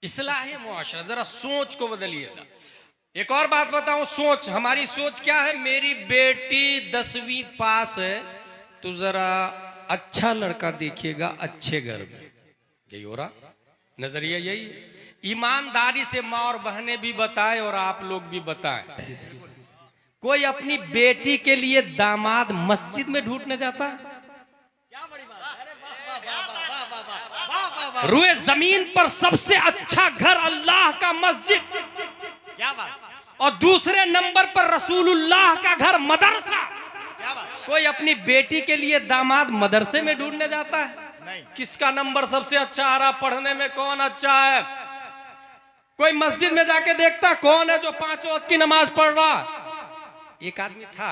इस्लाह मुआशरा, जरा सोच को बदलिएगा। एक और बात बताऊं, सोच, हमारी सोच क्या है? मेरी बेटी 10वीं पास है तो जरा अच्छा लड़का देखिएगा अच्छे घर में, यही हो रहा नजरिया, यही। ईमानदारी से माँ और बहनें भी बताएं और आप लोग भी बताएं। कोई अपनी बेटी के लिए दामाद मस्जिद में ढूंढने जाता है? रुए जमीन पर सबसे अच्छा घर अल्लाह का मस्जिद, क्या बात, और दूसरे नंबर पर रसूलुल्लाह का घर मदरसा। क्या बात, कोई अपनी बेटी के लिए दामाद मदरसे में ढूंढने जाता है? नहीं। किसका नंबर सबसे अच्छा आ रहा, पढ़ने में कौन अच्छा है? कोई मस्जिद में जाके देखता कौन है जो 5 वक्त की नमाज पढ़ रहा। एक आदमी था,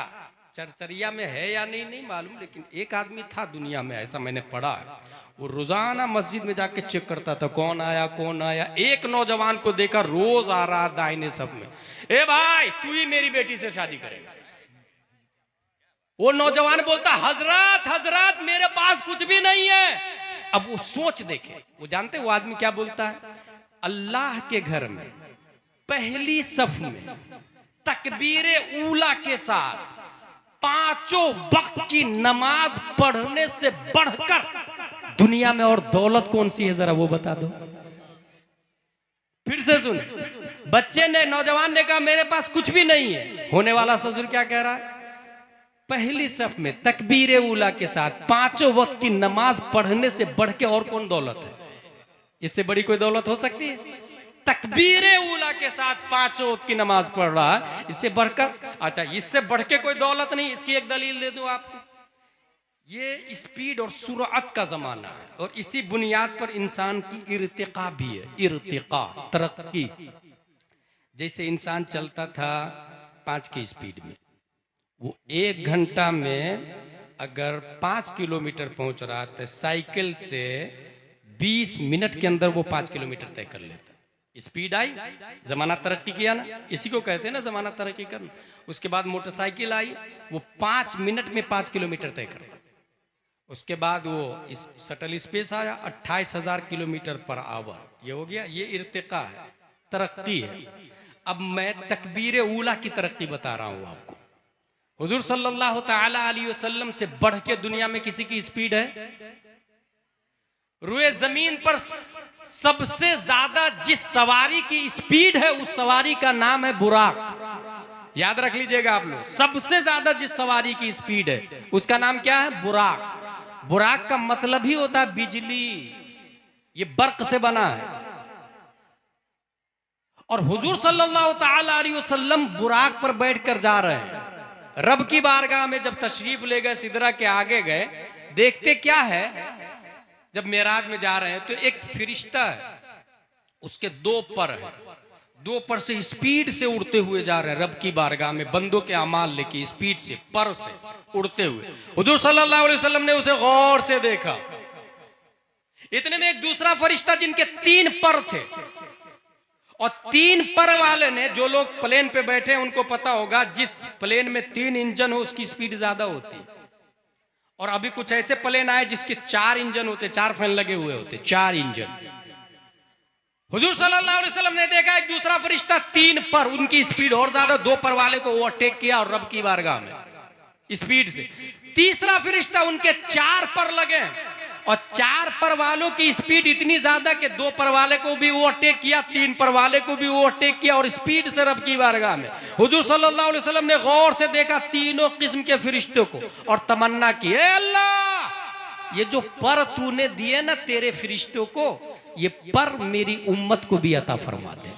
चरचरिया में है या नहीं मालूम, लेकिन एक आदमी था दुनिया में, ऐसा मैंने पढ़ा है। वो रोजाना मस्जिद में जाके चेक करता था कौन आया कौन आया। एक नौजवान को देखा रोज आ रहा दाहिने सब में, ए भाई तू ही मेरी बेटी से शादी करेगा। वो नौजवान बोलता हजरत हजरत मेरे पास कुछ भी नहीं है। अब वो सोच देखे, वो जानते वो आदमी क्या बोलता है? अल्लाह के घर में पहली सफ में तकबीरे ऊला के साथ 5 वक्त की नमाज पढ़ने से बढ़कर दुनिया में और दौलत कौन सी है, जरा वो बता दो। फिर से सुन, बच्चे ने, नौजवान ने कहा मेरे पास कुछ भी नहीं है। होने वाला ससुर क्या कह रहा है? पहली सफ में तकबीरे ऊला के साथ 5 वक्त की नमाज पढ़ने से बढ़ के और कौन दौलत है? इससे बड़ी कोई दौलत हो सकती है? तकबीरे ऊला के साथ 5 वक्त की नमाज पढ़ रहा है, इससे बढ़कर, अच्छा इससे बढ़ के कोई दौलत नहीं। इसकी एक दलील दे दूं आपको। ये स्पीड और सुरअत का जमाना है और इसी बुनियाद पर इंसान की इर्तिका भी है। इर्तिका, तरक्की। जैसे इंसान चलता था 5 की स्पीड में, वो 1 घंटा में अगर 5 किलोमीटर पहुंच रहा था, साइकिल से 20 मिनट के अंदर वो 5 किलोमीटर तय कर लेता। स्पीड आई, जमाना तरक्की किया ना, इसी को कहते हैं ना जमाना तरक्की करना। उसके बाद मोटरसाइकिल आई, वो 5 मिनट में 5 किलोमीटर तय करता। उसके बाद वो इस शटल स्पेस आया, 28,000 किलोमीटर पर आवर, ये हो गया। ये इर्तिका है, तरक्की है। अब मैं तकबीर ऊला की तरक्की बता रहा हूं आपको। हुजूर सल्लल्लाहु ताला अलैहि वसल्लम से बढ़ के दुनिया में किसी की स्पीड है? रुए जमीन पर सबसे ज्यादा जिस सवारी की स्पीड है उस सवारी का नाम है बुराक। याद रख लीजिएगा आप लोग, सबसे ज्यादा जिस सवारी की स्पीड है उसका नाम क्या है? बुराक। बुराक का मतलब ही होता है बिजली, ये बर्क से बना है। और हुजूर सल्लल्लाहु ताला अलैहि वसल्लम बुराक पर बैठकर जा रहे हैं। रब की बारगाह में जब तशरीफ ले गए, सिदरा के आगे गए, देखते क्या है, जब मेराज में जा रहे हैं तो एक फरिश्ता है, उसके 2 पर है, 2 पर से स्पीड से उड़ते हुए जा रहे हैं रब की बारगाह में, बंदों के अमाल लेके स्पीड से, पर से उड़ते हुए। हुजूर सल्लल्लाहु अलैहि वसल्लम ने उसे गौर से देखा। इतने में एक दूसरा फरिश्ता जिनके 3 पर थे, और 3 पर वाले ने, जो लोग प्लेन पे बैठे हैं उनको पता होगा, जिस प्लेन में 3 इंजन हो उसकी स्पीड ज्यादा होती है। और अभी कुछ ऐसे प्लेन आए जिसके 4 इंजन होते, 4 फैन लगे हुए होते, 4 इंजन। हुजूर सल्लल्लाहु अलैहि वसल्लम ने देखा एक दूसरा फरिश्ता 3 पर, उनकी स्पीड और ज्यादा, 2 पर वाले को ओवरटेक किया और रब की बारगाह में स्पीड से। तीसरा फरिश्ता उनके 4 पर लगे और 4 पर वालों की स्पीड इतनी ज्यादा कि 2 पर वाले को भी ओवरटेक किया, 3 पर वाले को भी ओवरटेक किया और स्पीड से रब की बारगाह में। हुजूर सल्लल्लाहु अलैहि वसल्लम ने गौर से देखा तीनों किस्म के फरिश्तों को और तमन्ना की, ए अल्लाह, ये जो पर तूने दिए ना तेरे फरिश्तों को, ये पर मेरी उम्मत को भी अता फरमा दे।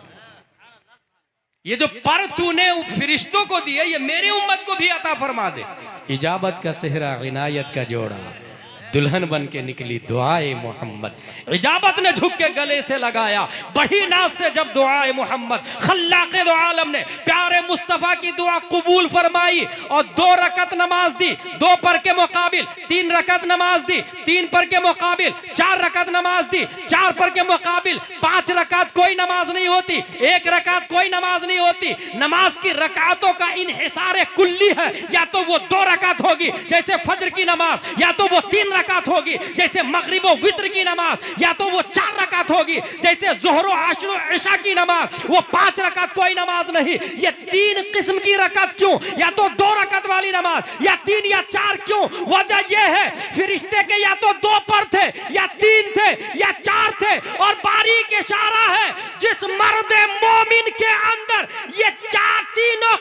ये जो पर तूने फरिश्तों को दिए, ये मेरी उम्मत को भी अता फरमा दे। इजाबत का सेहरा, इनायत का जोड़ा, दुल्हन बन के निकली दुआए मोहम्मद। इजाबत ने झुक के गले से लगाया बही नाज से जब दुआए मोहम्मद। खल्लाक़े दो आलम ने प्यारे मुस्तफ़ा की दुआ कबूल फरमाई और 2 रकत नमाज दी, 2 पर के मुकाबिल 3 रकत नमाज दी, 3 पर के मुकाबिल 4 रकत नमाज दी, 4 पर के मुकाबिल 5 रकत कोई नमाज नहीं होती, 1 रकत कोई नमाज नहीं होती। नमाज की रकातों का इन्हिसार कुल्ली है, या तो वो 2 रकत होगी जैसे फजर की नमाज, या तो वो 3 रकत रकात होगी जैसे मगरिब व वित्र की नमाज, या तो वो 4 रकात होगी जैसे ज़ोहर व असर व इशा की नमाज, वो 5 रकात कोई नमाज नहीं। ये 3 किस्म की रकात क्यों? या तो 2 रकात वाली नमाज, या 3 या 4 क्यों? वजह ये है फरिश्ते के या तो 2 पर थे, या 3 थे, या 4 थे। और बारीक इशारा है जिस मर्द मोमिन के अंदर ये 4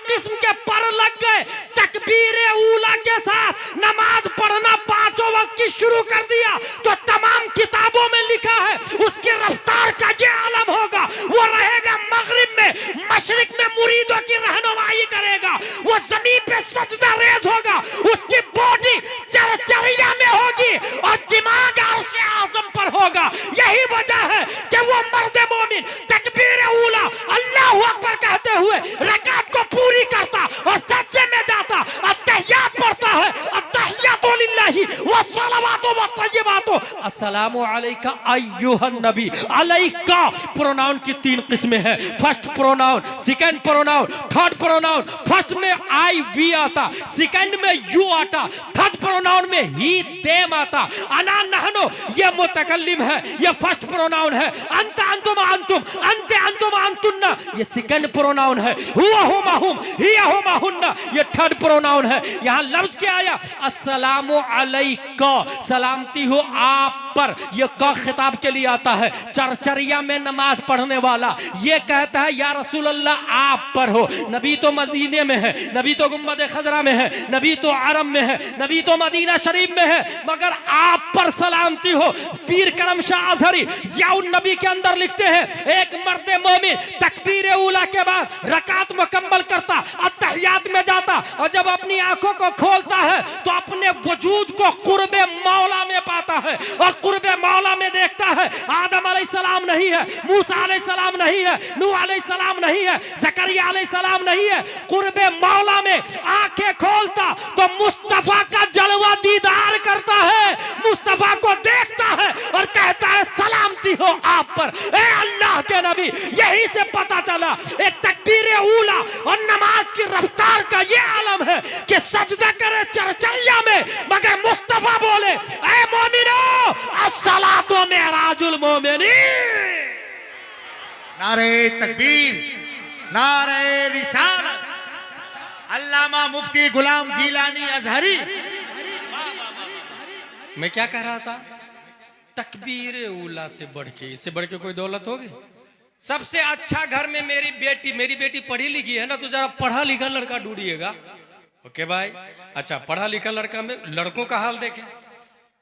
किस्म के पर लग गए, तकबीर ऊला के साथ नमाज पढ़ना 5 वक्त की शुरू कर दिया, तो तमाम किताबों में लिखा है उसकी रफ्तार का ये आलम होगा। वो रहेगा मगरिब में, मशरिक में मुरीदों की रहनुमाई करेगा, वो जमीन पे सजदा रेज होगा, उसकी बॉडी चरचरिया में होगी और दिमाग अर्श आज़म पर होगा। यही वजह है कि वो मर्द मोमिन तकबीर ऊला अल्लाहू अकबर कहते हुए रकात को पूरी करता और सजदे में जाता, अत्तहियात पढ़ता है, अत्तहियातु लिल्लाहि व सलावातु व तय्यबातु अस्सलामु अलैका अय्युहन नबी। अलैका प्रोनाउन की 3 किस्में हैं, first pronoun, second pronoun, third pronoun. First में आई वी आता, सेकंड में यू आता, थर्ड प्रोनाउन में ही देम आता। अना नहनो ये मुतकल्लिम है, ये फर्स्ट प्रोनाउन है। अंत अंतुम अंतुम, अंत अंतुम अंतुन्ना ये सेकंड प्रोनाउन है। हुआ हुमा हुम, हिया हुमा हुन्ना ये थर्ड प्रोनाउन है। यहां लफ्ज क्या आया? अस्सलामु अलैका, सलामती हो आप पर, ये का खिताब के लिए आता है। चरचरिया में नमाज पढ़ने वाला ये कहता है या रसूल अल्लाह आप पर हो। नबी तो मदीने में है, नबी तो गुंबद खजरा में है, नबी तो अरब में है, नबी तो मदीना शरीफ में है, मगर आप पर सलामती हो। पीर करम शाह अजहरी जियाउन नबी के अंदर लिखते हैं एक मर्द मोमिन तकबीर उला के बाद रकात मुकम्मल करता, अत्तहियात में जाता और जब अपनी आंखों को खोलता है तो अपने वजूद को कुर्बे मौला में पाता है। और कुर्बे मौला में देखता है आदम अलैहिस्सलाम नहीं है, मूसा अलैहिस्सलाम नहीं है, नूह अलैहिस्सलाम नहीं है, जकरिया अलैहिस्सलाम नहीं है। कुर्बे मौला में आंखें खोलता तो मुस्तफा का जलवा दीदार करता है, मुस्तफा को देखता है और कहता है सलामती हो आप पर ए अल्लाह के नबी। यही से पता चला एक तकबीर ऊला और नमाज की रफ्तार का ये आलम है कि सजदा करे चरचरिया में, मगर मुस्तफा बोले ए मोमिनो अस्सलातु मिअराजुल मोमिनीन। नारे तकबीर, नारे रिसालत, अल्लामा मुफ्ती गुलाम जीलानी अजहरी। मैं क्या कह रहा था? तकबीर उला से बढ़ के, इससे बढ़ के कोई दौलत होगी? सबसे अच्छा घर में मेरी बेटी पढ़ी लिखी है ना, तो जरा पढ़ा लिखा लड़का ढूंढिएगा। ओके भाई, अच्छा पढ़ा लिखा लड़का में लड़कों का हाल देखें।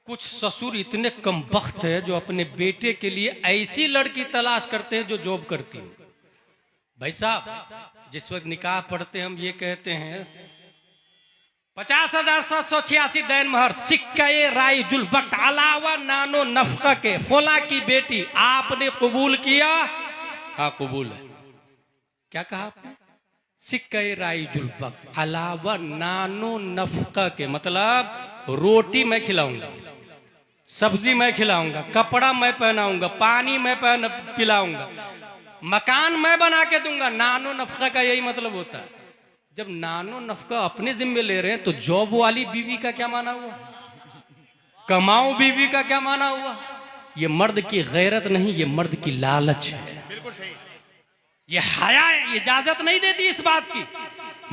कुछ ससुर इतने कमबख्त है जो अपने बेटे के लिए ऐसी लड़की तलाश करते हैं जो जॉब करती हो। भाई साहब जिस वक्त निकाह पढ़ते हैं हम ये कहते हैं 50,786 दैन महर, सिक्के राय जुल वक्त अलावा नानो नफका के, फला की बेटी आपने कबूल किया? हाँ कबूल है। क्या कहा आपने? सिक्के राय जुल वक्त अलावा नानो नफका के, मतलब रोटी मैं खिलाऊंगा, सब्जी मैं खिलाऊंगा, कपड़ा मैं पहनाऊंगा, पानी मैं पिलाऊंगा, मकान मैं बना के दूंगा। नानो नफका का यही मतलब होता है। जब नानो नफका अपने जिम्मे ले रहे हैं तो जॉब वाली बीवी का क्या माना हुआ? कमाऊ बीवी का क्या माना हुआ? ये मर्द की गैरत नहीं, ये मर्द की लालच है। बिल्कुल सही। ये हया इजाजत नहीं देती इस बात की।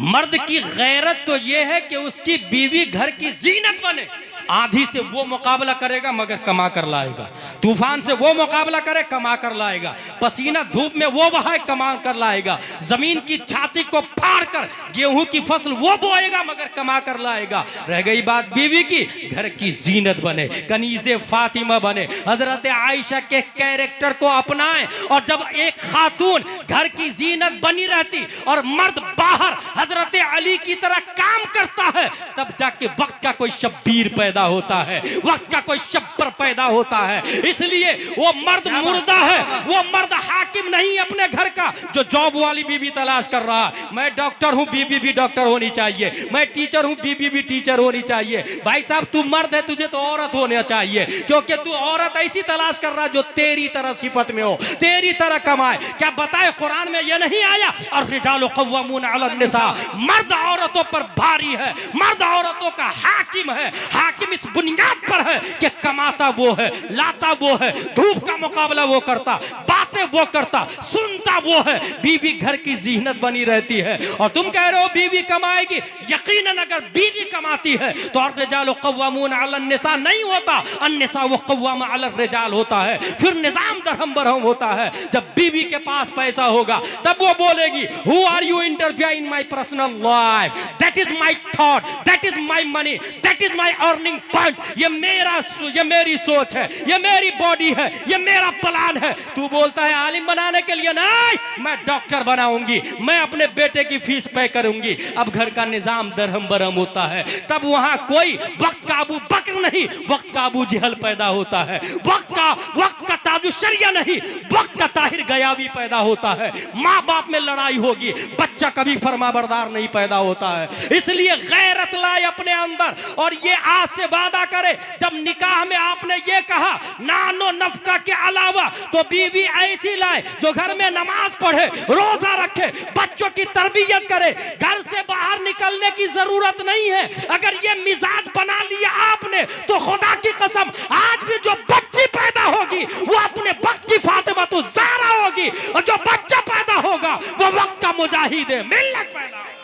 मर्द की गैरत तो ये है कि उसकी बीवी घर की जीनत बने। आंधी से वो मुकाबला करेगा मगर कमा कर लाएगा, तूफान से वो मुकाबला करे कमा कर लाएगा, पसीना धूप में वो बहाए कमा कर लाएगा, जमीन की छाती को फाड़ कर गेहूं की फसल वो बोएगा मगर कमा कर लाएगा। रह गई बात बीवी की, घर की जीनत बने, कनीज़े फातिमा बने, हजरत आयशा के कैरेक्टर को अपनाएं। और जब एक खातून घर की जीनत बनी रहती और मर्द बाहर हजरत अली की तरह काम करता है, तब जाके वक्त का कोई शब्बीर पैदा होता है, वक्त का कोई शब्बर पैदा होता है। इसलिए वो मर्द मुर्दा है, वो मर्द हाकिम नहीं अपने घर का जो जॉब वाली बीवी तलाश कर रहा है। मैं डॉक्टर हूं, बीवी भी डॉक्टर होनी चाहिए। मैं टीचर हूं, बीवी भी टीचर होनी चाहिए। भाई साहब तू मर्द है, तुझे तो औरत होना चाहिए, क्योंकि तू औरत ऐसी तलाश कर रहा है जो तेरी तरह सिफत में हो, तेरी तरह कमाए। क्या बताए कुरान में यह नहीं आया और रिजालु कव्वामून अला निसा, मर्द औरतों पर भारी है, मर्द औरतों का हाकिम है। हाकिम इस बुनियाद पर है कि कमाता वो है, लाता वो है, धूप का मुकाबला वो करता, बातें वो करता, सुनता वो है। बीवी घर की ज़ीनत बनी रहती है। और तुम कह रहे हो बीवी कमाएगी, यकीनन अगर बीवी कमाती है तो और रिजालु कव्वामून अला निसा नहीं होता, अन्निसा वो कव्वाम अला रिजाल होता है। फिर निजाम दरहम बरहम होता है। जब बीवी के पास पैसा होगा तब वो बोलेगी who are you interfere in my personal life, that is my thought, that is my money, that is my earning point. ये मेरी सोच है, ये मेरी बॉडी है, ये मेरा प्लान है। तू बोलता है आलिम बनाने के लिए, नहीं, मैं डॉक्टर बनाऊंगी, मैं अपने बेटे की फीस पे करूंगी। अब घर का निजाम दरहम बरहम होता है। तब वहां कोई वक्त का अबू बकर नहीं, वक्त का अबू जहल पैदा होता है। वक्त का ताजु शरिया नहीं, वक्त का ताहिर गयावी पैदा होता है। माँ बाप में लड़ाई होगी, बच्चा कभी फरमाबरदार नहीं पैदा होता है। इसलिए गैरत लाए अपने अंदर और ये आज से वादा करे, जब निकाह में आपने ये कहा नानो नफका के अलावा, तो बीवी ऐसी लाए जो घर में नमाज पढ़े, रोजा रखे, बच्चों की तरबियत करे। घर से बाहर निकलने की जरूरत नहीं है। अगर ये मिजाज बना लिया आपने तो खुदा की कसम आज भी जो बच्ची पैदा होगी वो अपने वक्त की फातिमा तो ज़हरा होगी, और जो बच्चा पैदा होगा वो वक्त का मुजाहिद है, मिल्लत पैदा होगा।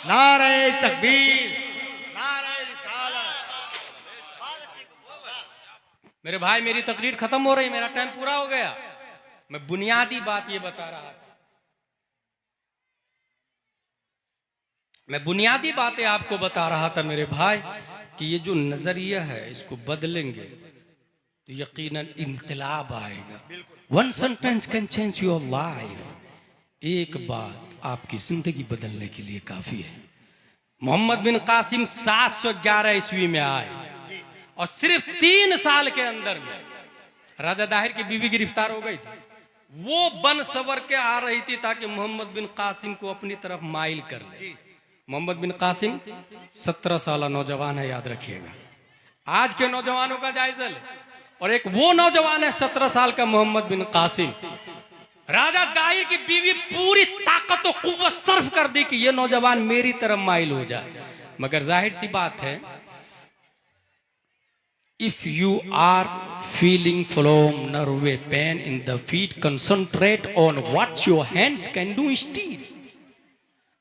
नारे तकबीर, नारे रिसालत। मेरे भाई मेरी तकरीर खत्म हो रही, मेरा टाइम पूरा हो गया। मैं बुनियादी बात ये बता रहा था, मैं बुनियादी बातें आपको बता रहा था मेरे भाई कि ये जो नजरिया है इसको बदलेंगे तो यकीनन इनकलाब आएगा। One sentence can change your life. एक बात आपकी जिंदगी बदलने के लिए काफी है। मोहम्मद बिन कासिम 711 ईस्वी में आए और सिर्फ 3 साल के अंदर में राजा दाहिर की बीवी गिरफ्तार हो गई थी। वो बन सवर के आ रही थी ताकि मोहम्मद बिन कासिम को अपनी तरफ माइल कर ले। मोहम्मद बिन कासिम 17 साल नौजवान है, याद रखिएगा। आज के नौजवानों का जायजा ले, और एक वो नौजवान है 17 साल का मोहम्मद बिन कासिम। राजा दाहिर की बीवी पूरी ताकत और कुव्वत सर्फ कर दी कि ये नौजवान मेरी तरफ माइल हो जाए। मगर जाहिर सी बात है, if you are feeling from nerve pain in the feet, concentrate on what your hands can do instead.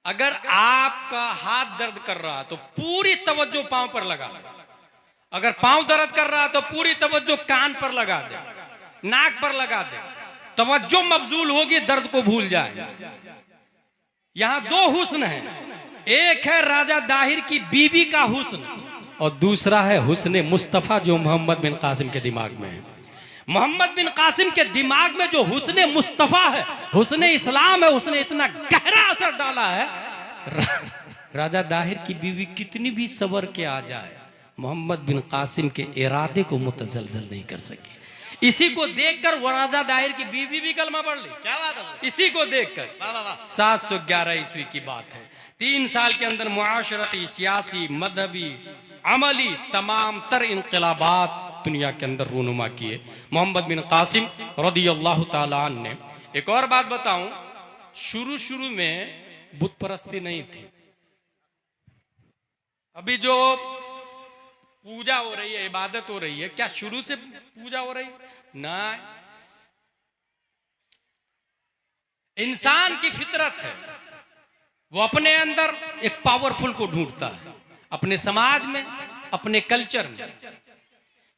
अगर आपका हाथ दर्द कर रहा तो पूरी तवज्जो पांव पर लगा दे। अगर पांव दर्द कर रहा तो पूरी तवज्जो कान पर लगा दे, नाक पर लगा दे। तवज्जो मबजूल होगी, दर्द को भूल जाए। यहां 2 हुस्न हैं, एक है राजा दाहिर की बीवी का हुस्न और दूसरा है हुस्न मुस्तफा जो मोहम्मद बिन कासिम के दिमाग में है। मोहम्मद बिन कासिम के दिमाग में जो हुस्न मुस्तफा है, हुस्न इस्लाम है, उसने इतना गहरा असर डाला है। राजा दाहिर की बीवी कितनी भी सबर के आ जाए, मोहम्मद बिन कासिम के इरादे को मुतजलजल नहीं कर सके। इसी को देखकर वो राजा दाहिर की बीवी भी कलमा पढ़ ली। क्या बात है? इसी को देखकर 711 ईस्वी की बात है। 3 साल के अंदर मुआशरती, सियासी, मजहबी, अमली तमाम तर इनकलाबात दुनिया के अंदर रूनुमा किए मोहम्मद बिन कासिम रदियल्लाहु ताला अन्हु ने। एक और बात बताऊं, शुरू में बुत परस्ती नहीं थी। अभी जो पूजा हो रही है, इबादत हो रही है, क्या शुरू से पूजा हो रही है? ना, इंसान की फितरत है, वो अपने अंदर एक पावरफुल को ढूंढता है, अपने समाज में, अपने कल्चर में।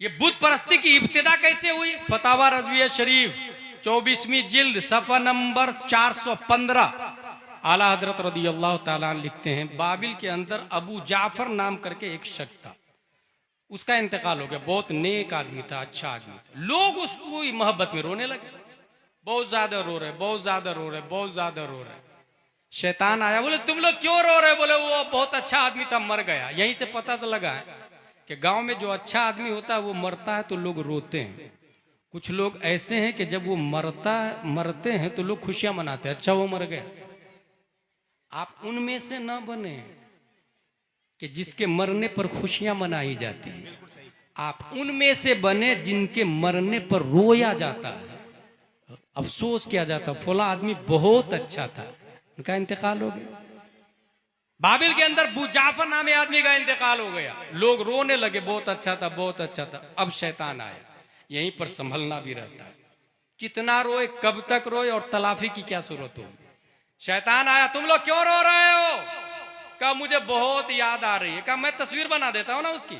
ये बुत परस्ती की इब्तिदा कैसे हुई? फतावा रज़विया शरीफ 24वीं जिल्द सफ़ा नंबर 415 आला हजरत रदियल्लाहु ताला अन्हु लिखते हैं, बाबिल के अंदर अबू जाफर नाम करके एक शख्स था, उसका इंतकाल हो गया। बहुत नेक आदमी था, अच्छा आदमी था। लोग उसको मोहब्बत में रोने लगे, बहुत ज्यादा रो रहे, बहुत ज्यादा रो रहे, बहुत ज्यादा रो रहे। शैतान आया, बोले तुम लोग क्यों रो रहे? बोले वो बहुत अच्छा आदमी था, मर गया। यहीं से पता चल लगा है कि गांव में जो अच्छा आदमी होता है वो मरता है तो लोग रोते हैं। कुछ लोग ऐसे हैं कि जब वो मरते हैं तो लोग खुशियां मनाते हैं, अच्छा वो मर गया। आप उनमें से न बने कि जिसके मरने पर खुशियां मनाई जाती हैं, आप उनमें से बने जिनके मरने पर रोया जाता है। अफसोस किया जाता, फला आदमी बहुत अच्छा था, उनका इंतकाल हो गया। बाबिल के अंदर अबू जाफर नामे आदमी का इंतकाल हो गया, लोग रोने लगे, बहुत अच्छा था, बहुत अच्छा था। अब शैतान आया, यहीं पर संभलना भी रहता है, कितना रोए, कब तक रोए, और तलाफी की क्या जरूरत हो। शैतान आया, तुम लोग क्यों रो रहे हो? कहा मुझे बहुत याद आ रही है। कहा मैं तस्वीर बना देता हूं ना उसकी।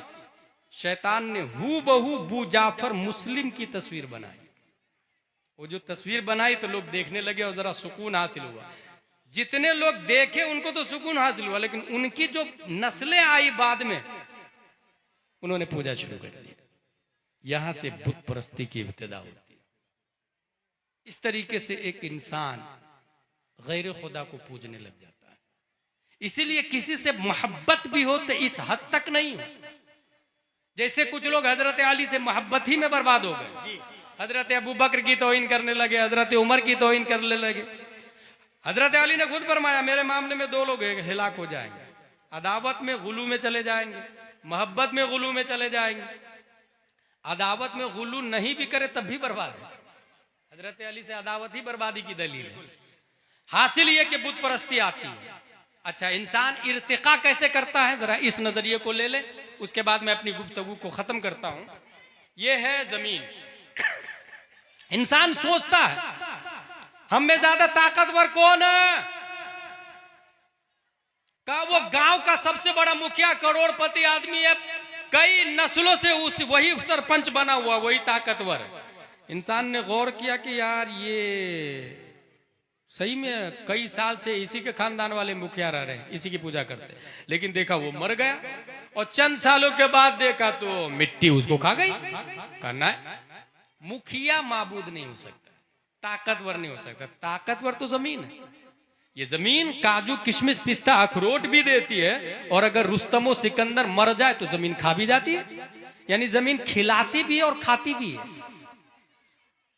शैतान ने हू बहू अबू जाफर मुस्लिम की तस्वीर बनाई। वो जो तस्वीर बनाई तो लोग देखने लगे और जरा सुकून हासिल हुआ। जितने लोग देखे उनको तो सुकून हासिल हुआ, लेकिन उनकी जो नस्लें आई बाद में, उन्होंने पूजा शुरू कर दी। यहां से बुत परस्ती की इब्तिदा होती है। इस तरीके से एक इंसान गैर खुदा को पूजने लग जाता है। इसीलिए किसी से मोहब्बत भी हो तो इस हद तक नहीं हो, जैसे कुछ लोग हजरत अली से मोहब्बत ही में बर्बाद हो गए। हजरत अबू बकर की तौहीन करने लगे, हजरत उमर की तौहीन करने लगे। हजरत अली ने खुद फरमाया मेरे मामले में दो लोग हिलाक हो जाएंगे, अदावत में गुलू में चले जाएंगे, मोहब्बत में गुलू में चले जाएंगे। अदावत में गुलू नहीं भी करे तब भी बर्बाद है। हजरत अली से अदावत ही बर्बादी की दलील है। हासिल ये कि बुत परस्ती आती है। अच्छा, इंसान इर्तिका कैसे करता है, जरा इस नजरिए को ले ले, उसके बाद मैं अपनी गुफ्तगू को खत्म करता हूं। यह है जमीन। इंसान सोचता है हम में ज्यादा ताकतवर कौन है? का वो गांव का सबसे बड़ा मुखिया करोड़पति आदमी है, कई नस्लों से उस वही सरपंच बना हुआ, वही ताकतवर है। इंसान ने गौर किया कि यार ये सही में कई साल से इसी के खानदान वाले मुखिया रह रहे हैं, इसी की पूजा करते हैं। लेकिन देखा वो मर गया और चंद सालों के बाद देखा तो मिट्टी उसको खा गई। करना है, मुखिया माबूद नहीं हो सकता, ताकतवर नहीं हो सकता। ताकतवर तो जमीन है। ये जमीन काजू किशमिश पिस्ता अखरोट भी देती है, और अगर रुस्तमो सिकंदर मर जाए तो जमीन खा भी जाती है। यानी जमीन खिलाती भी है और खाती भी है।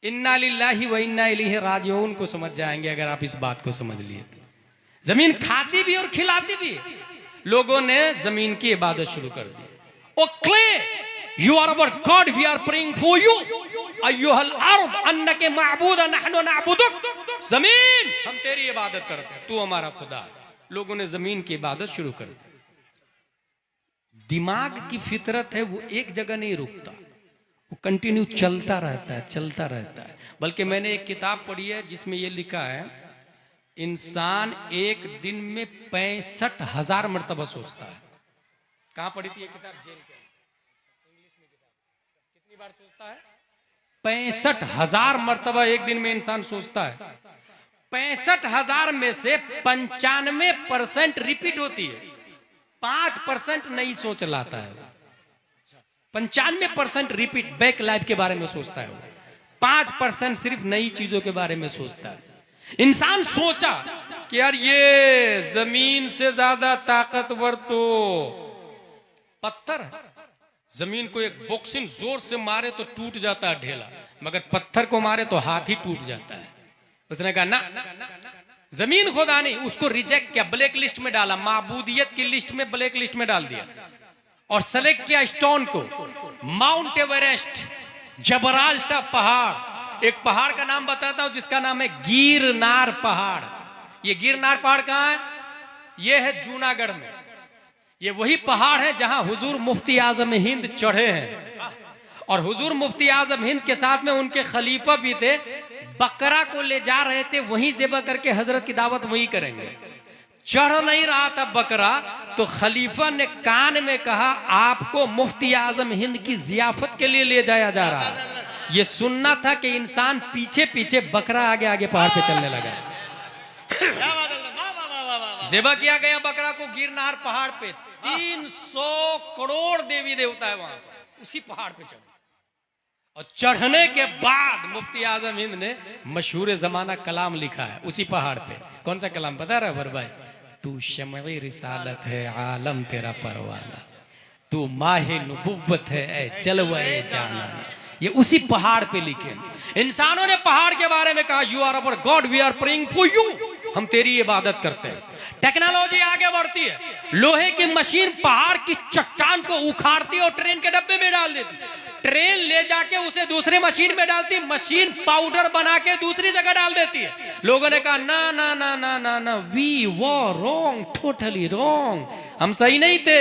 इन्ना लिल्लाहि व इन्ना इलैहि राजिऊन को समझ जाएंगे अगर आप इस बात को समझ लिए तो। जमीन खाती भी और खिलाती भी है। लोगों ने जमीन की इबादत शुरू कर दी। O clay, you are our God, we are praying for you, अय्युहल अर्द अन्नके माबूद नहनु नअबुदुक। जमीन, हम तेरी इबादत करते हैं, तू हमारा खुदा है। लोगों ने जमीन की इबादत शुरू कर दी। दिमाग की फितरत है, वो एक जगह नहीं रुकता, वो कंटिन्यू चलता रहता है, चलता रहता है। बल्कि मैंने एक किताब पढ़ी है जिसमें ये लिखा है इंसान एक दिन में 65,000 मरतबा सोचता है। कहां पढ़ी थी ये किताब? जेल के इंग्लिश में किताब। कितनी बार सोचता है? 65,000 मरतबा एक दिन में इंसान सोचता है। 65,000 में से 95% रिपीट होती है, 5% नहीं सोच लाता है। 95% रिपीट बैक लाइफ के बारे में सोचता है, 5% सिर्फ नई चीजों के बारे में सोचता है। इंसान सोचा कि यार ये जमीन से ज्यादा ताकतवर तो पत्थर है। जमीन को एक बॉक्सिंग जोर से मारे तो टूट जाता है ढेला, मगर पत्थर को मारे तो हाथ ही टूट जाता है। उसने कहा ना, जमीन खुदा नहीं, उसको रिजेक्ट किया, ब्लैक लिस्ट में डाला, माबूदियत की लिस्ट में ब्लैक लिस्ट में डाल दिया और सेलेक्ट किया स्टोन को। माउंट एवरेस्ट, जबराल्टर पहाड़, एक पहाड़ का नाम बताता हूं जिसका नाम है गिरनार पहाड़। ये गिरनार पहाड़ कहां है? ये है जूनागढ़ में। ये वही पहाड़ है जहां हुजूर मुफ्ती आजम हिंद चढ़े हैं, और हुजूर मुफ्ती आजम हिंद के साथ में उनके खलीफा भी थे। बकरा को ले जा रहे थे, वहीं ज़िबा करके हजरत की दावत वहीं करेंगे। चढ़ नहीं रहा था बकरा, तो खलीफा ने कान में कहा आपको मुफ्ती आजम हिंद की जियाफत के लिए ले जाया जा रहा है। ये सुनना था कि इंसान पीछे पीछे, बकरा आगे आगे पहाड़ पे चलने लगा। ज़िबा किया गया बकरा को गिरनार पहाड़ पे। 300 करोड़ देवी देवता है वहां पर, उसी पहाड़ पे चढ़े। और चढ़ने के बाद मुफ्ती आजम हिंद ने मशहूर जमाना कलाम लिखा है उसी पहाड़ पे। कौन सा कलाम बता रहा है भाई? तू शम्ए रिसालत है, आलम तेरा परवाना, तू माहे नुबुव्वत है, ए जलवे जाना। ये उसी पहाड़ पे लिखे। इंसानों ने पहाड़ के बारे में कहा you are our God, we are praying for you, हम तेरी इबादत करते हैं। टेक्नोलॉजी आगे बढ़ती है, लोहे की मशीन पहाड़ की चट्टान को उखाड़ती है और ट्रेन के डब्बे में डाल देती है। ट्रेन ले जाके उसे दूसरी मशीन में डालती, मशीन पाउडर बना के दूसरी जगह डाल देती है। लोगों ने कहा ना ना ना ना ना ना, we were wrong, totally wrong, हम सही नहीं थे,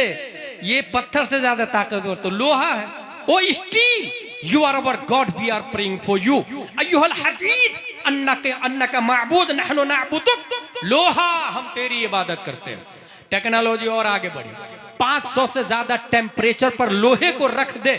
ये पत्थर से ज्यादा ताकतवर तो लोहा है। O steel, you are our God, we are praying for you. अय्युहल हदीद अन्नका माबूद नहनु नअबुदुक, लोहा हम तेरी इबादत करते हैं। टेक्नोलॉजी और आगे बढ़ी, 500 से ज्यादा टेम्परेचर पर लोहे को रख दे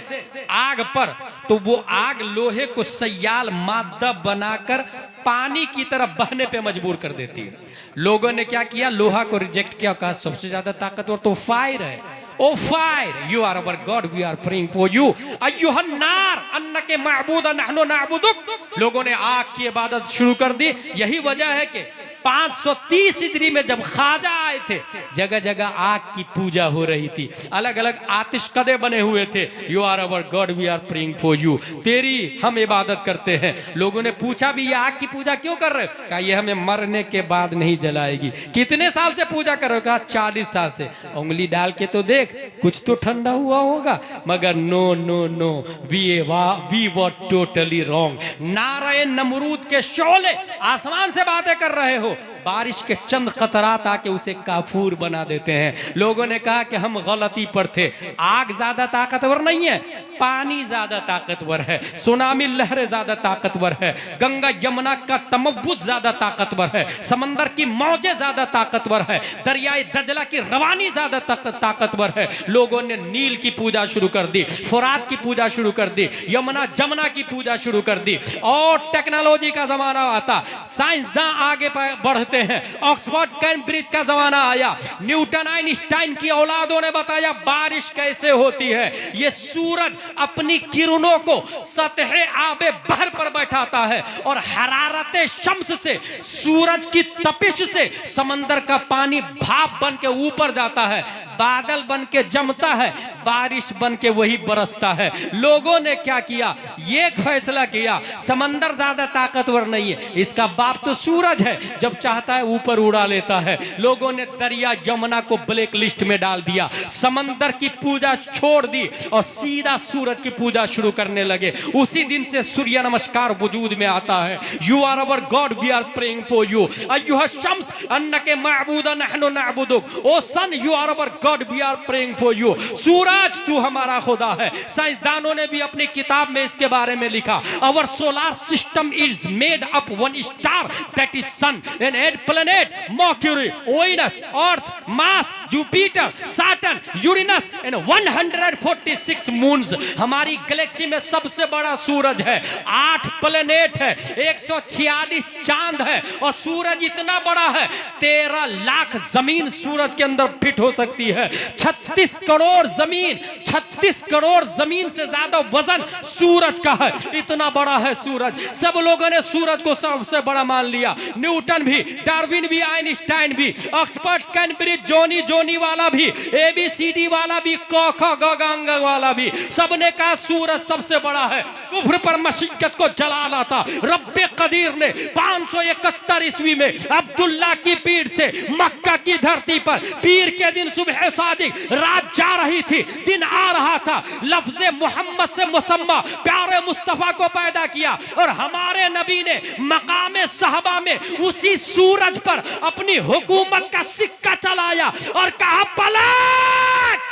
आग पर, तो वो आग लोहे को सयाल मादा बनाकर पानी की तरफ बहने पे मजबूर कर देती है। लोगों ने क्या किया, लोहा को रिजेक्ट किया, कहा सबसे ज्यादा ताकतवर तो फायर है। O fire, you are our God, we are praying for you. अय्युहन नार अन्नके माबूद नहनु नअबुदुक, लोगों ने आग की इबादत शुरू कर दी। यही वजह है कि 530 हिजरी में जब ख्वाजा आए थे, जगह जगह आग की पूजा हो रही थी, अलग अलग आतिशकदे बने हुए थे। You are our God, we are praying for you, तेरी हम इबादत करते हैं। लोगों ने पूछा भी ये आग की पूजा क्यों कर रहे हो? कहा ये हमें मरने के बाद नहीं जलाएगी। कितने साल से पूजा कर रहे हो? कहा 40 साल से। उंगली डाल के तो देख, कुछ तो ठंडा हुआ होगा। मगर no no no, we were totally wrong. नारे नमरूद के शोले आसमान से बातें कर रहे हो, बारिश के चंद कतरात आके उसे काफूर बना देते हैं। लोगों ने कहा कि हम गलती पर थे, आग ज्यादा ताकतवर नहीं है, पानी ज्यादा ताकतवर है, सुनामी लहरें ज्यादा ताकतवर है, गंगा यमुना का तमव्वुज ज्यादा ताकतवर है, समंदर की मौजें ज्यादा ताकतवर है, दरियाए दजला की रवानी ज्यादा ताकतवर है। लोगों ने नील की पूजा शुरू कर दी, फुरात की पूजा शुरू कर दी, यमुना जमुना की पूजा शुरू कर दी। और टेक्नोलॉजी का जमाना आता, साइंसदान आगे बढ़ते हैं, ऑक्सफोर्ड कैम्ब्रिज का जमाना आया, न्यूटन आइंस्टाइन की औलादों ने बताया बारिश कैसे होती है। ये सूरज अपनी किरणों को सतह आबे बहर पर बैठाता है और हरारते शम्स से, सूरज की तपिश से समंदर का पानी भाप बन के ऊपर जाता है, बादल बन के जमता है, बारिश बन के वही बरसता है। लोगों ने क्या किया, ये फैसला किया समंदर ज्यादा ताकतवर नहीं है, इसका बाप तो सूरज है, जब चाहता है ऊपर उड़ा लेता है। लोगों ने दरिया यमुना को ब्लैक लिस्ट में डाल दिया, समंदर की पूजा छोड़ दी और सीधा सूरज की पूजा शुरू करने लगे। उसी दिन से सूर्य नमस्कार वजूद में आता है। You are our God, we are praying for you. अय्युहा शम्स अन्नके माबूद नहनु नअबुदुक, O sun you are our God, we are praying for you. सूरज तू हमारा खुदा है। साइंसदानों ने भी अपनी किताब में इसके बारे में लिखा, our solar system is made up one star that is sun and 8 planet Mercury, Venus, Earth, Mars, Jupiter, Saturn, Uranus and 146 moons। हमारी गैलेक्सी में सबसे बड़ा सूरज है, 8 प्लेनेट है, 146 चांद है और सूरज इतना बड़ा है 13 लाख जमीन सूरज के अंदर फिट हो सकती है। 36 करोड़ जमीन, 36 करोड़ जमीन से ज्यादा वजन सूरज का है, इतना बड़ा है सूरज। सब लोगों ने सूरज को सबसे बड़ा मान लिया, न्यूटन भी, डार्विन भी, आइंस्टाइन भी, ऑक्सफोर्ड कैम्ब्रिज, जोनी वाला भी, ABCD वाला भी, गंग वाला भी, सबने कहा सूरज सबसे बड़ा है। कुफ्र पर मशिक्कत को जलाला था रब्बे कदीर ने 571 ईस्वी में अब्दुल्ला की पीठ से मक्का की धरती पर पीर के दिन सुबह सादिक, रात जा रही थी, दिन आ रहा था, लफ्ज़े मोहम्मद से मुसम्मा प्यारे मुस्तफा को पैदा किया और हमारे नबी ने मकामे सहबा में उसी सूरज पर अपनी हुकूमत का सिक्का चलाया और कहा पलट।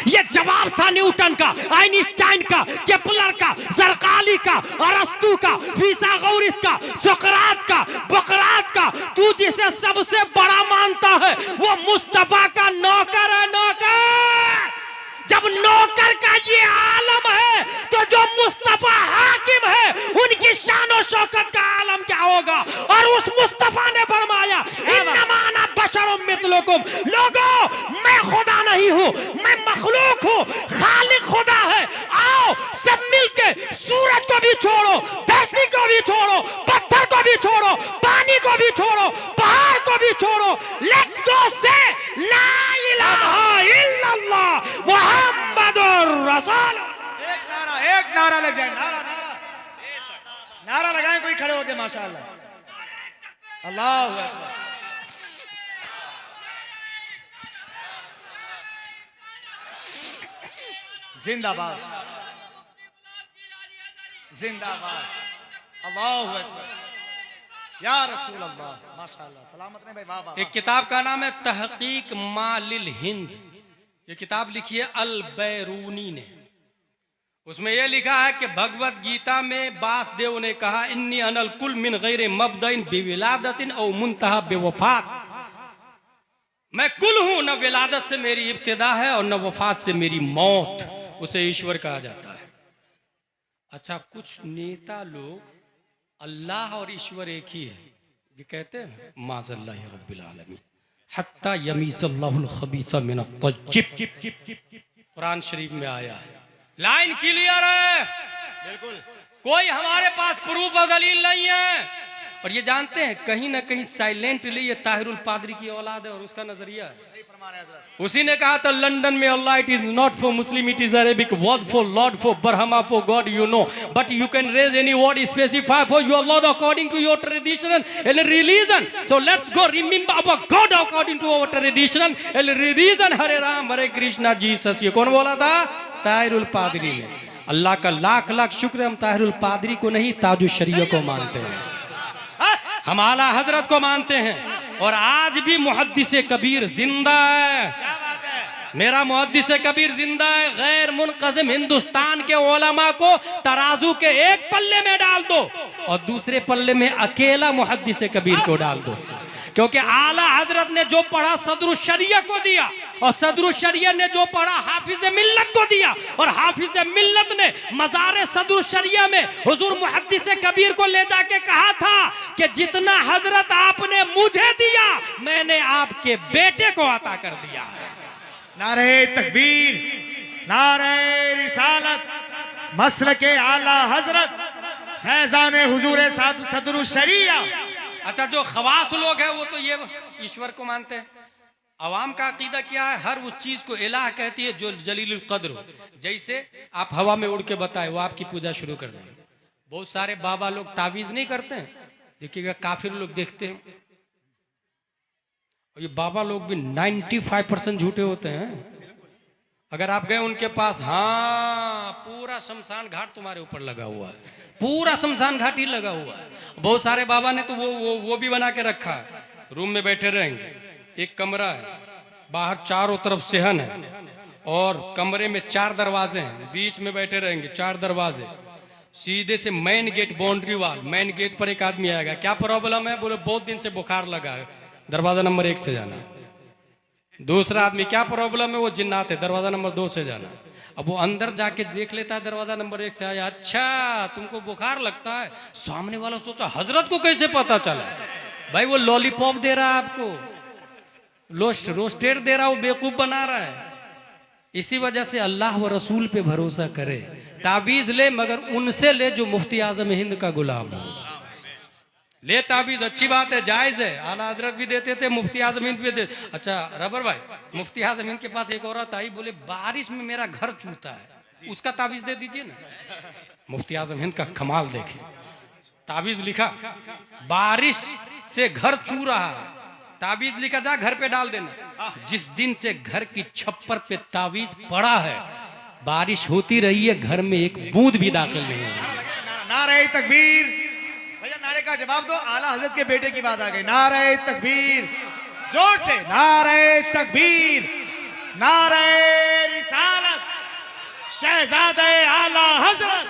ये जवाब था न्यूटन का, आइंस्टाइन का, केपलर का, जरकाली का, अरस्तू का, फिसागोरस का, सुकरात का, बकरात का। तू जिसे सबसे बड़ा मानता है वो मुस्तफा का नौकर है, नौकर। जब नौकर का ये आलम है तो जो मुस्तफा हाकिम है उनकी शान और शौकत का आलम क्या होगा। और उस मुस्तफा ने फरमाया इन्नमा अना बशरुम मिथलुकुम, लोगों मैं खुदा नहीं हूं, मैं मखलूक हूं, खालिक खुदा है। आओ सब मिलके सूरज को भी छोड़ो, धरती को भी छोड़ो, पत्थर को भी छोड़ो, पानी को भी छोड़ो, पहाड़ को भी छोड़ो, लेट्स गो से ला इलाहा इल्लल्लाह मुहम्मदुर रसूल। एक नारा लग जाए, नारा लगाएं कोई खड़े होके माशाअल्लाह, अल्लाहु अकबर। जिंदाबाद। जिंदाबाद। अल्लाहु अकबर, या रसूल अल्लाह, माशाअल्लाह, सलामत रहे भाई, वाह वाह। एक किताब का नाम है तहकीक मालिल हिंद, ये किताब लिखी है अल बैरूनी ने। उसमें यह लिखा है कि भगवत गीता में वासुदेव ने कहा, इन्नी अनल कुल मिन गैर मबदइन बिविलादतिन औ मुंतहा बेवफात, मैं कुल हूं, न विलादत से मेरी इब्तिदा है और न वफात से मेरी मौत। उसे ईश्वर कहा जाता है। अच्छा, कुछ नेता लोग अल्लाह और ईश्वर एक ही है ये कहते हैं, माज़ल्लाहि रब्बिल आलमीन हत्ता यमीज़ल्लाहुल खबीसा मिनत-तय्यिब। कुरान शरीफ में आया है, लाइन क्लियर है, बिल्कुल। कोई हमारे पास प्रूफ और दलील नहीं है। और ये जानते हैं कहीं ना कहीं साइलेंटली ये ताहिरुल पादरी की औलाद है और उसका नजरिया है। सही फरमा रहे हैं हजरत। उसी ने कहा था लंदन में Allah it is not for Muslim, it is Arabic word for lord for Brahma for God, you know, but you can raise any word specify for your lord according to your tradition and religion, so let's go remember our God according to our tradition and religion, Hare Ram Hare Krishna Jesus. ये कौन बोला था? ताहिरुल पादरी ने। अल्लाह का लाख लाख शुक्र है, हम ताहिरुल पादरी को नहीं ताजुल शरीया को मानते हैं, हम आला हजरत को मानते हैं। और आज भी मुहद्दिसे कबीर जिंदा है, क्या बात है। मेरा मुहद्दिसे कबीर जिंदा है। गैर मुनक़ज़िम हिंदुस्तान के उलमा को तराजू के एक पल्ले में डाल दो और दूसरे पल्ले में अकेला मुहद्दिसे कबीर को डाल दो, क्योंकि आला हजरत ने जो पढ़ा सदरुश शरिया को दिया और सदरुश शरिया ने जो पढ़ा हाफिज मिल्लत को दिया, और हाफिज मिल्लत ने मज़ार सदरुश शरिया में हुजूर मुहद्दिस कबीर को ले जाके कहा था कि जितना हजरत आपने मुझे दिया मैंने आपके बेटे को अता कर दिया। नारे तकबीर, नारे रिसालत, मसलके आला हजरत, फैजान हुजूर सदरुश शरिया। अच्छा, जो खवास लोग हैं वो तो ये ईश्वर को मानते हैं। अवाम का अकीदा क्या है? हर उस चीज को इलाह कहती है जो जलीलुल कद्र हो। जैसे आप हवा में उड़ के बताए वो आपकी पूजा शुरू कर देंगे। बहुत सारे बाबा लोग ताबीज नहीं करते हैं, देखिएगा काफिर लोग देखते हैं, और ये बाबा लोग भी 95% झूठे होते हैं। अगर आप गए उनके पास, हाँ पूरा शमशान घाट तुम्हारे ऊपर लगा हुआ है, पूरा शमशान घाट ही लगा हुआ है। बहुत सारे बाबा ने तो वो भी बना के रखा है, रूम में बैठे रहेंगे, एक कमरा है, बाहर चारों तरफ सेहन है और कमरे में 4 दरवाजे हैं, बीच में बैठे रहेंगे 4 दरवाजे, सीधे से main gate boundary wall, main gate पर एक आदमी आएगा, क्या प्रॉब्लम है? बोले बहुत दिन से बुखार लगा है, दरवाजा नंबर 1 से जाना। दूसरा आदमी, क्या प्रॉब्लम है? वो जिन्नात है, दरवाजा नंबर 2 से जाना। अब वो अंदर जाके देख लेता है, दरवाजा नंबर 1 से आया, अच्छा तुमको बुखार लगता है। सामने वाला सोचा हजरत को कैसे पता चला? भाई वो लॉलीपॉप दे रहा है आपको, रोस्टेड दे रहा, वो बेवकूफ बना रहा है। इसी वजह से अल्लाह व रसूल पे भरोसा करे, ताबीज ले मगर उनसे ले जो मुफ्ती आजम हिंद का गुलाम हो। ले ताबीज, अच्छी बात है, जायज है, आला हजरत भी देते थे, मुफ्ती आजम हिंद भी देते। अच्छा रबर भाई, मुफ्ती आजम हिंद के पास एक औरत आई, बोले बारिश में मेरा घर चूता है, उसका ताबीज दे दीजिए ना। मुफ्ती आजम हिंद का कमाल देखे, ताबीज लिखा, बारिश से घर चू रहा है, ताबीज लिखा, जा घर पे डाल देना। जिस दिन से घर की छप्पर पे ताबीज पड़ा है, बारिश होती रही है, घर में एक बूंद भी दाखिल नहीं है। नारे तकबीर, भैया नारे का जवाब दो, आला हजरत के बेटे की बात आ गई। नारे तकबीर, जोर से नारे तकबीर, नारे रिसालत, शहजादे आला हजरत।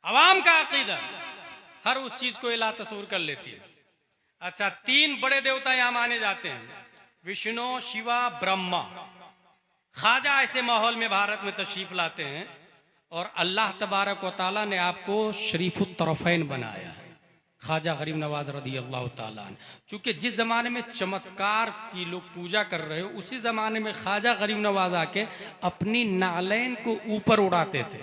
अवाम का अकीदा हर उस चीज को इलाह तस्वूर कर लेती है। अच्छा, 3 बड़े देवता यहां माने जाते हैं, विष्णु, शिवा, ब्रह्मा। ख्वाजा ऐसे माहौल में भारत में तशरीफ लाते हैं और अल्लाह तबारक व तआला ने आपको शरीफुत तरफ़ैन बनाया है, ख्वाजा गरीब नवाज रदी अल्लाह तआला। चूंकि जिस जमाने में चमत्कार की लोग पूजा कर रहे हो, उसी जमाने में ख्वाजा गरीब नवाज आके अपनी नालैन को ऊपर उड़ाते थे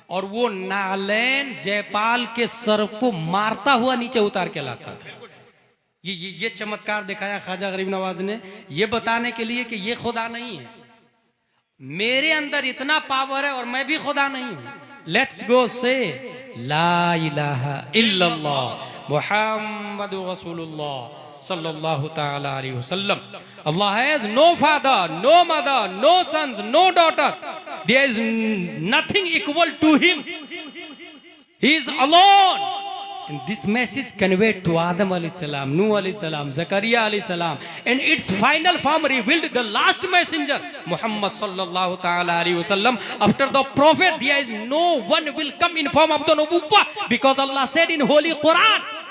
और वो नालैन जयपाल के सर को मारता हुआ नीचे उतार के लाता था। ये चमत्कार दिखाया ख्वाजा गरीब नवाज ने, ये बताने के लिए कि ये खुदा नहीं है, मेरे अंदर इतना पावर है और मैं भी खुदा नहीं हूं। लेट्स गो से ला इलाहा इल्लल्लाह मुहम्मदुर रसूलुल्लाह सल्लल्लाहु ताला अलैहि वसल्लम। Allah has no father, no mother, no sons, no daughter. There is nothing equal to him. He is alone. And this message conveyed to Adam alayhi salam, Nuh alayhi salam, Zakaria alayhi salam, and its final form revealed the last messenger, Muhammad sallallahu ta'ala alayhi wasallam. After the prophet, there is no one will come in form of the nubuwwah, because Allah said in Holy Quran,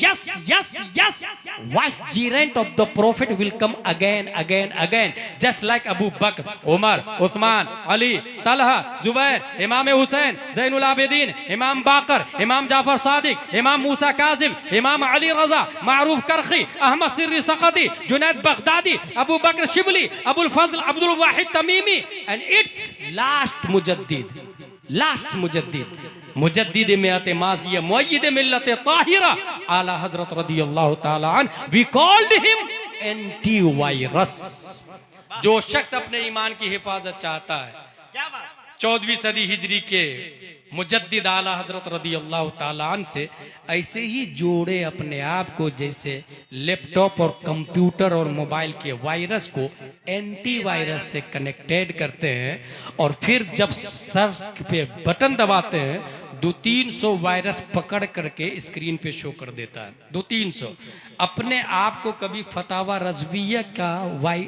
Yes. Vicegerent of the prophet will come again. Just like Abu Bakr, Umar, Uthman, Ali, Talha, Zubair, Imam Hussein, Zainul Abidin, Imam Baqir, Imam Jafar Sadiq, Imam Musa Kazim, Imam Ali Raza, Ma'ruf Karkhi, Ahmad Sirri Saqati, Junaid Baghdadi, Abu Bakr Shibli, Abul Fazl Abdul Wahid Tamimi, and its last mujaddid, मुजद्दिद मियात माज़िया मुअय्यिद मिल्लत ताहिरा आला हजरत रदियल्लाहु ताला अन, we called him antivirus. जो शख्स अपने ईमान की हिफाजत चाहता है, 14वीं सदी हिजरी के मुजद्दिद आला हजरत रदियल्लाहु ताला अन से ऐसे ही जोड़े अपने आप को, जैसे लैपटॉप और कंप्यूटर और मोबाइल के वायरस को एंटी वायरस से कनेक्टेड करते हैं, और फिर जब सर्च पे बटन दबाते हैं 200-300 वायरस पकड़ करके स्क्रीन पे शो कर देता है। 200-300 अपने आप को कभी फतावा रज़विया का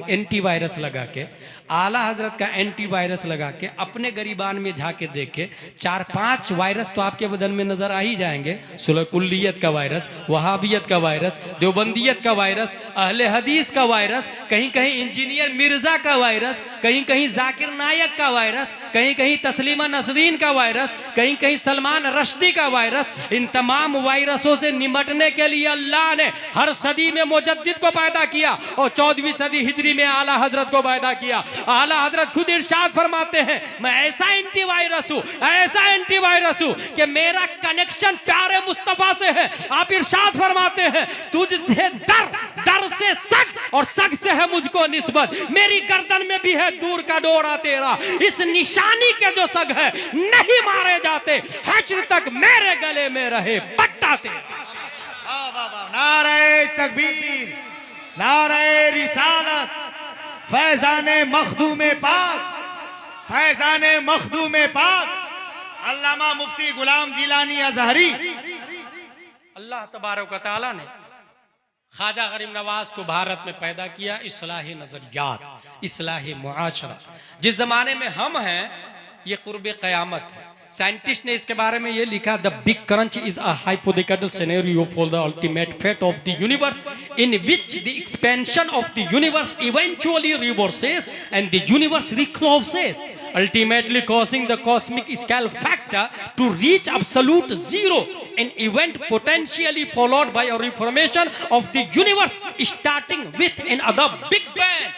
एंटी वायरस लगा के, आला हजरत का एंटी वायरस लगा के, अपने गरीबान में झाके देखे 4-5 वायरस तो आपके बदन में नजर आ ही जाएंगे। सुलकुल्लियत का वायरस, वहाबियत का वायरस, देवबंदियत का वायरस, अहले हदीस का वायरस, कहीं कहीं इंजीनियर मिर्जा का वायरस, कहीं कहीं जाकिर नायक का वायरस, कहीं कहीं तस्लीमा नसरीन का वायरस, कहीं कहीं सलमान रश्दी का वायरस। इन तमाम वायरसों से निपटने के लिए अल्लाह ने हर सदी में मुजद्दिद को पैदा किया और 14वीं सदी हिजरी में आला हजरत को पैदा किया। आला हजरत खुद इरशाद फरमाते हैं, मैं ऐसा एंटीवायरस हूं कि मेरा कनेक्शन प्यारे मुस्तफा से है। आप इरशाद फरमाते हैं, तुझसे दर से सग और सग से है मुझको निस्बत, मेरी गर्दन में भी है दूर का डोरा तेरा। इस निशानी के जो सग है नहीं मारे जाते, हश्र तक मेरे गले में रहे पट्टा तेरा। नारे तकबीर, नारे रिसालत, फैजाने मखदूमे पाक, फैजाने मखदूमे पाक, अल्लामा मुफ्ती गुलाम जिलानी अजहरी। अल्लाह तबारक व तआला ने ख्वाजा गरीब नवाज को भारत में पैदा किया, इस्लाही नजरियात, इस्लाही मुआशरा। जिस जमाने में हम हैं ये कुर्बे क़यामत है। साइंटिस्ट ने इसके बारे में ये लिखा, the big crunch is a hypothetical scenario for the ultimate fate of the universe in which the expansion of the universe eventually reverses and the universe recloses, ultimately causing the cosmic scale factor to reach absolute zero, an event potentially followed by a reformation of the universe starting with another big bang।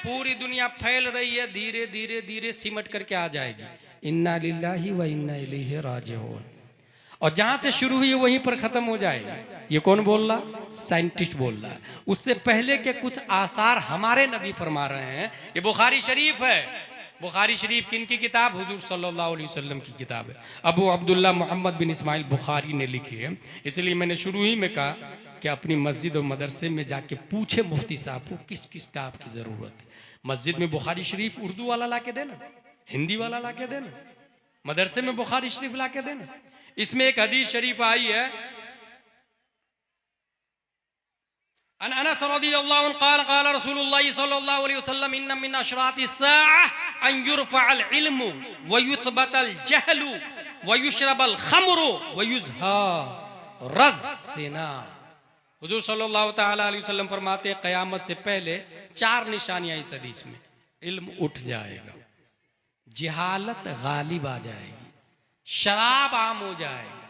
पूरी दुनिया फैल रही है, धीरे धीरे धीरे सिमट करके आ जाएगी। इन्ना लिल्लाहि व इन्ना इलैहि राजिऊन। और जहां से शुरू हुई वहीं पर खत्म हो जाएगा। ये कौन बोल रहा? साइंटिस्ट बोल रहा है। उससे पहले के कुछ आसार हमारे नबी फरमा रहे हैं। ये बुखारी शरीफ है। बुखारी शरीफ किन की किताब? हुजूर सल्लल्लाहु अलैहि वसल्लम की किताब है। अबू अब्दुल्ला मोहम्मद बिन इस्माइल बुखारी ने लिखी है। इसलिए मैंने शुरू ही में कहा कि अपनी मस्जिद और मदरसे में जाके पूछे मुफ्ती साहब को किस किस किताब की जरूरत है। मस्जिद में बुखारी शरीफ उर्दू वाला ला के देना, हिंदी वाला ला के देना, मदरसे में बुखारी शरीफ ला के देना। इसमें एक हदीस शरीफ आई है, अन अनस रज़ियल्लाहु अन्हु क़ाल क़ाल रसूलुल्लाह सल्लल्लाहु अलैहि वसल्लम इन्न मिन अशरातिस साअह अन युरफ़अल इल्मु व युथबतल जहलु व युशरबल खम्रु व युज़हरज़ ज़िना। हुजूर सल्लल्लाहु ताला अलैहि वसल्लम फरमाते हैं, क़यामत से पहले 4 निशानियां इस हदीस में। इल्म उठ जाएगा, जिहालत गालिब आ जाएगी, शराब आम हो जाएगा,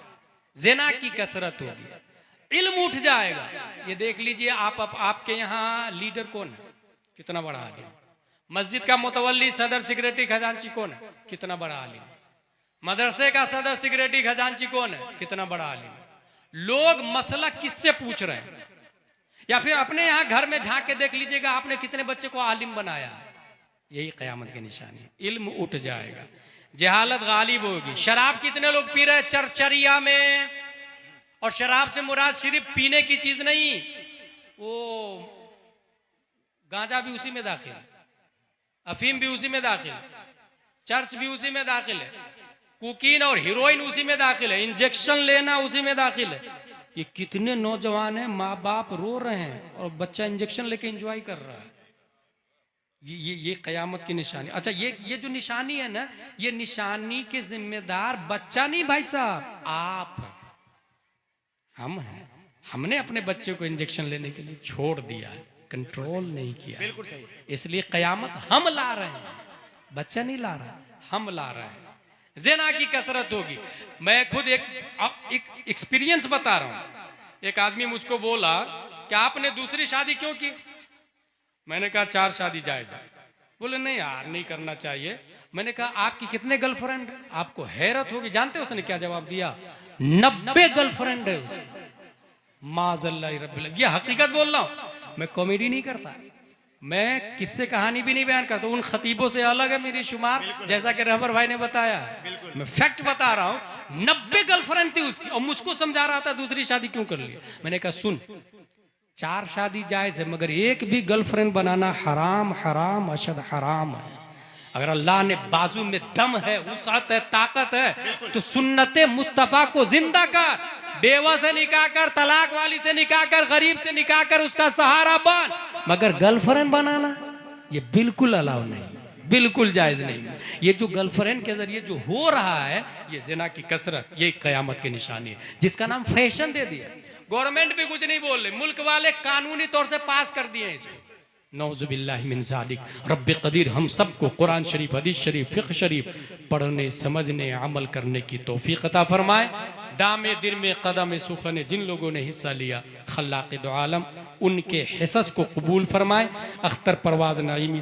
ज़िना की कसरत होगी, इल्म उठ जाएगा। ये देख लीजिए आपके यहाँ लीडर कौन है? कितना बड़ा आलिम। मस्जिद का मुतवल्ली सदर सिक्रेटरी खजांची कौन है? कितना बड़ा आलिम। मदरसे का सदर सिक्रेटरी खजांची कौन है? कितना बड़ा आलिम। लोग मसला किससे पूछ रहे हैं? या फिर अपने यहाँ घर में झांक के देख लीजिएगा आपने कितने बच्चे को आलिम बनाया है। यही क़यामत की निशानी है। इल्म उठ जाएगा, जहालत गालिब होगी। शराब कितने लोग पी रहे हैं चरचरिया में, और शराब से मुराद सिर्फ पीने की चीज नहीं, वो गांजा भी उसी में दाखिल है, अफीम भी उसी में दाखिल है, चर्च भी उसी में दाखिल है, कोकीन और हीरोइन उसी में दाखिल है, इंजेक्शन लेना उसी में दाखिल है। ये कितने नौजवान हैं, माँ बाप रो रहे हैं और बच्चा इंजेक्शन लेके एंजॉय कर रहा है। ये कयामत की निशानी। अच्छा, ये जो निशानी है ना, ये निशानी के जिम्मेदार बच्चा नहीं भाई साहब, आप हैं, हम हैं। हमने अपने बच्चे को इंजेक्शन लेने के लिए छोड़ दिया है, कंट्रोल नहीं किया। बिल्कुल सही। इसलिए कयामत हम ला रहे हैं, बच्चा नहीं ला रहा, हम ला रहे हैं। ज़िना की कसरत होगी। मैं खुद एक एक्सपीरियंस बता रहा हूं। एक आदमी मुझको बोला कि आपने दूसरी शादी क्यों की? मैंने कहा 4 शादी जायज है। बोले नहीं यार, नहीं करना चाहिए। मैंने कहा आपकी कितने गर्लफ्रेंड? आपको हैरत होगी, जानते हो उसने क्या जवाब दिया? 90 गर्लफ्रेंड है उसकी। माज़ल्लाह रब्बिल, ये हकीकत बोल रहा हूं, मैं कॉमेडी नहीं करता, मैं किससे कहानी भी नहीं बयान करता। उन खतीबों से अलग है मेरी शुमार, जैसा कि रहबर भाई ने बताया है। मैं फैक्ट बता रहा हूं, 90 गर्लफ्रेंड थी उसकी, और मुझको समझा रहा था दूसरी शादी क्यों कर ली। मैंने कहा सुन, 4 शादी जायज है, मगर एक भी गर्लफ्रेंड बनाना हराम हराम अशद हराम है। अगर अल्लाह ने बाजू में दम है, वुसअत है, ताकत है, तो सुन्नते मुस्तफा को जिंदा कर। बेवा से निकाह कर, तलाक वाली से निकाह कर, गरीब से निकाह कर, उसका सहारा बन, मगर गर्लफ्रेंड बनाना ये बिल्कुल अलाउ नहीं, बिल्कुल जायज नहीं। ये जो गर्लफ्रेंड के जरिए जो हो रहा है, ये ज़िना की कसरत, ये कयामत की निशानी है, जिसका नाम फैशन दे दिया। गवर्नमेंट भी कुछ नहीं बोल रही, मुल्क वाले कानूनी तौर से पास कर दिए हैं इसको। नौजुबिल्लाहि मिन ज़ालिक। रब्बे कदीर हम सबको कुरान शरीफ, हदीस शरीफ, फ़िक़्ह शरीफ पढ़ने, समझने, अमल करने की तौफीक अता फरमाए। दामे दिल में कदम सुखने जिन लोगों ने हिस्सा लिया, खल्लाक़ दो आलम उनके हिस्स को कबूल फरमाए। अख्तर परवाज़ नईमी